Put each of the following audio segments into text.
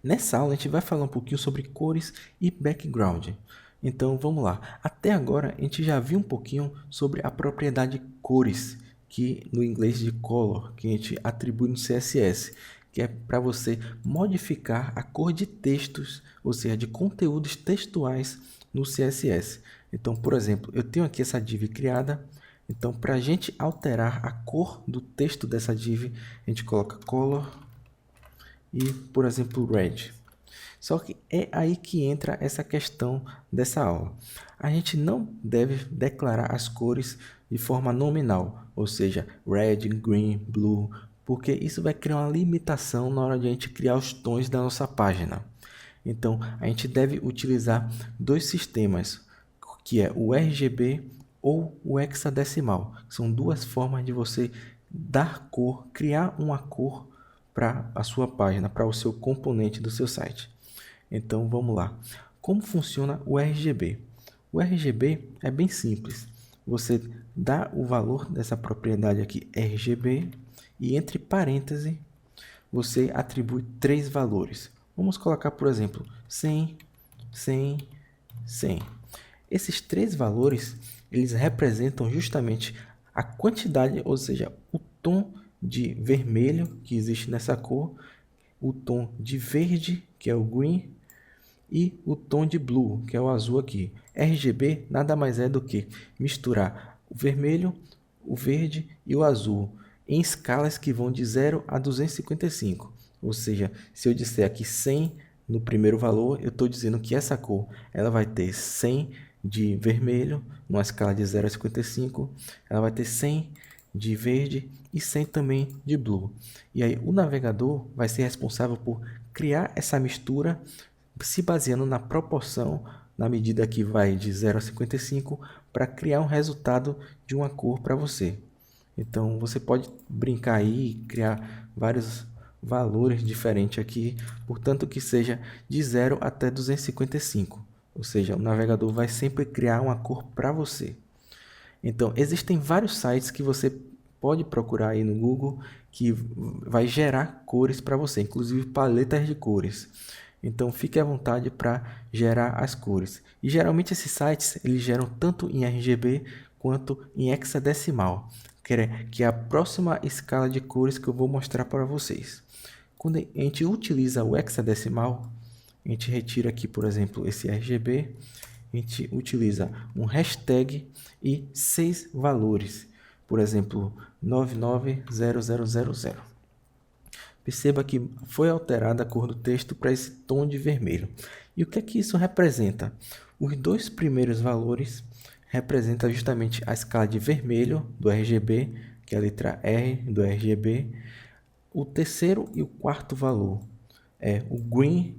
Nessa aula a gente vai falar um pouquinho sobre cores e background. Então vamos lá. Até agora a gente já viu um pouquinho sobre a propriedade cores, que no inglês de color, que a gente atribui no CSS, que é para você modificar a cor de textos, ou seja, de conteúdos textuais no CSS. Então, por exemplo, eu tenho aqui essa div criada. Então, para a gente alterar a cor do texto dessa div, a gente coloca color e, por exemplo, red. Só que é aí que entra essa questão dessa aula. A gente não deve declarar as cores de forma nominal, ou seja, red, green, blue, porque isso vai criar uma limitação na hora de a gente criar os tons da nossa página. Então, a gente deve utilizar dois sistemas, que é o RGB ou o hexadecimal. São duas formas de você dar cor, criar uma cor para a sua página, para o seu componente do seu site. Então vamos lá. Como funciona o RGB? O RGB é bem simples. Você dá o valor dessa propriedade aqui, RGB, e entre parênteses você atribui três valores. Vamos colocar, por exemplo, 100, 100, 100. Esses três valores, eles representam justamente a quantidade, ou seja, o tom de vermelho que existe nessa cor, o tom de verde, que é o green, e o tom de blue, que é o azul aqui. RGB nada mais é do que misturar o vermelho, o verde e o azul em escalas que vão de 0 a 255. Ou seja, se eu disser aqui 100 no primeiro valor, eu estou dizendo que essa cor ela vai ter 100 de vermelho, numa escala de 0 a 55, ela vai ter 100 de verde e 100 também de blue. E aí o navegador vai ser responsável por criar essa mistura se baseando na proporção, na medida que vai de 0 a 55, para criar um resultado de uma cor para você. Então você pode brincar aí e criar vários valores diferentes aqui, portanto que seja de 0 até 255. Ou seja, o navegador vai sempre criar uma cor para você. Então, existem vários sites que você pode procurar aí no Google que vai gerar cores para você, inclusive paletas de cores. Então, fique à vontade para gerar as cores. E geralmente esses sites eles geram tanto em RGB quanto em hexadecimal, que é a próxima escala de cores que eu vou mostrar para vocês. Quando a gente utiliza o hexadecimal, a gente retira aqui, por exemplo, esse RGB, a gente utiliza um hashtag e 6 valores, por exemplo, 990000. Perceba que foi alterada a cor do texto para esse tom de vermelho. E o que é que isso representa? Os dois primeiros valores representam justamente a escala de vermelho do RGB, que é a letra R do RGB. O terceiro e o quarto valor é o green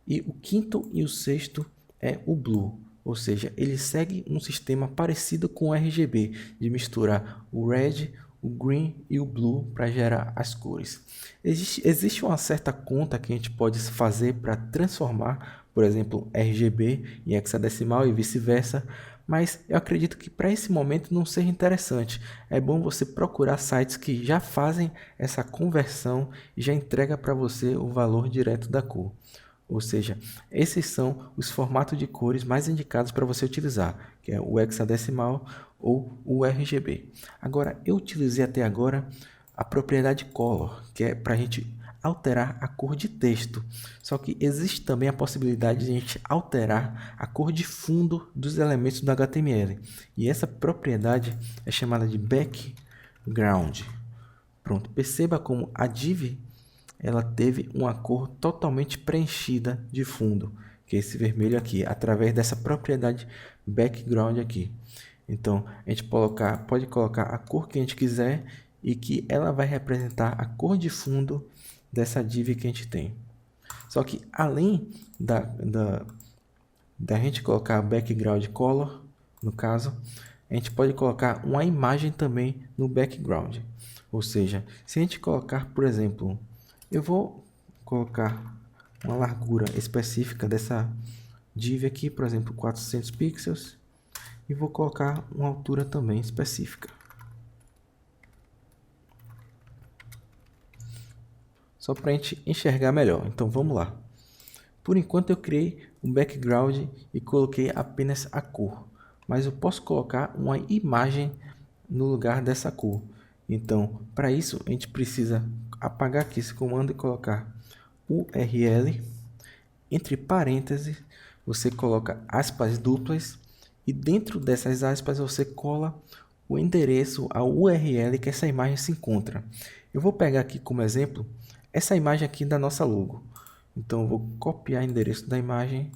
e o quinto e o sexto é o blue. Ou seja, ele segue um sistema parecido com o RGB, de misturar o red, o green e o blue para gerar as cores. Existe uma certa conta que a gente pode fazer para transformar, por exemplo, RGB em hexadecimal e vice-versa, mas eu acredito que para esse momento não seja interessante. É bom você procurar sites que já fazem essa conversão e já entrega para você o valor direto da cor. Ou seja, esses são os formatos de cores mais indicados para você utilizar, que é o hexadecimal ou o RGB. Agora, eu utilizei até agora a propriedade color, que é para a gente alterar a cor de texto. Só que existe também a possibilidade de a gente alterar a cor de fundo dos elementos do HTML. E essa propriedade é chamada de background. Pronto, perceba como a div ela teve uma cor totalmente preenchida de fundo, que é esse vermelho aqui, através dessa propriedade background aqui. Então, a gente pode colocar a cor que a gente quiser e que ela vai representar a cor de fundo dessa div que a gente tem. Só que além da gente colocar background color, no caso, a gente pode colocar uma imagem também no background. Ou seja, se a gente colocar, por exemplo, eu vou colocar uma largura específica dessa div aqui, por exemplo, 400 pixels, e vou colocar uma altura também específica. Só para a gente enxergar melhor. Então vamos lá. Por enquanto eu criei um background e coloquei apenas a cor, mas eu posso colocar uma imagem no lugar dessa cor. Então, para isso, a gente precisa apagar aqui esse comando e colocar URL, entre parênteses, você coloca aspas duplas e dentro dessas aspas você cola o endereço, a URL que essa imagem se encontra. Eu vou pegar aqui como exemplo essa imagem aqui da nossa logo. Então, eu vou copiar o endereço da imagem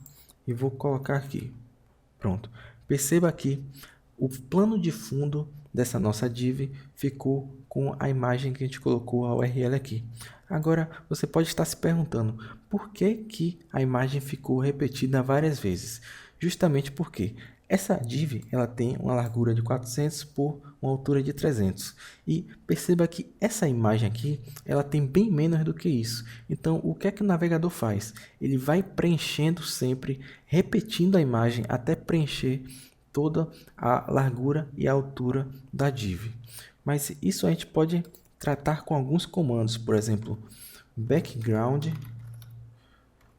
e vou colocar aqui. Pronto. Perceba que o plano de fundo dessa nossa div ficou com a imagem que a gente colocou a URL aqui. Agora, você pode estar se perguntando por que a imagem ficou repetida várias vezes. Justamente porque essa div ela tem uma largura de 400 por uma altura de 300. E perceba que essa imagem aqui ela tem bem menos do que isso. Então, o que é que o navegador faz? Ele vai preenchendo sempre, repetindo a imagem até preencher toda a largura e a altura da div. Mas isso a gente pode tratar com alguns comandos, por exemplo, background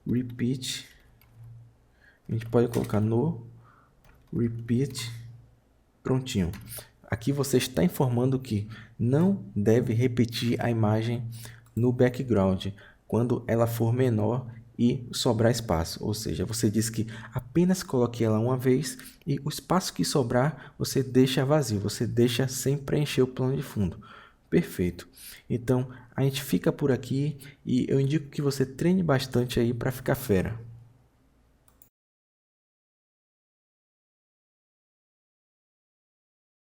repeat. A gente pode colocar no repeat, prontinho. Aqui você está informando que não deve repetir a imagem no background quando ela for menor e sobrar espaço, ou seja, você diz que apenas coloque ela uma vez e o espaço que sobrar você deixa vazio, você deixa sem preencher o plano de fundo. Perfeito. Então a gente fica por aqui e eu indico que você treine bastante aí para ficar fera.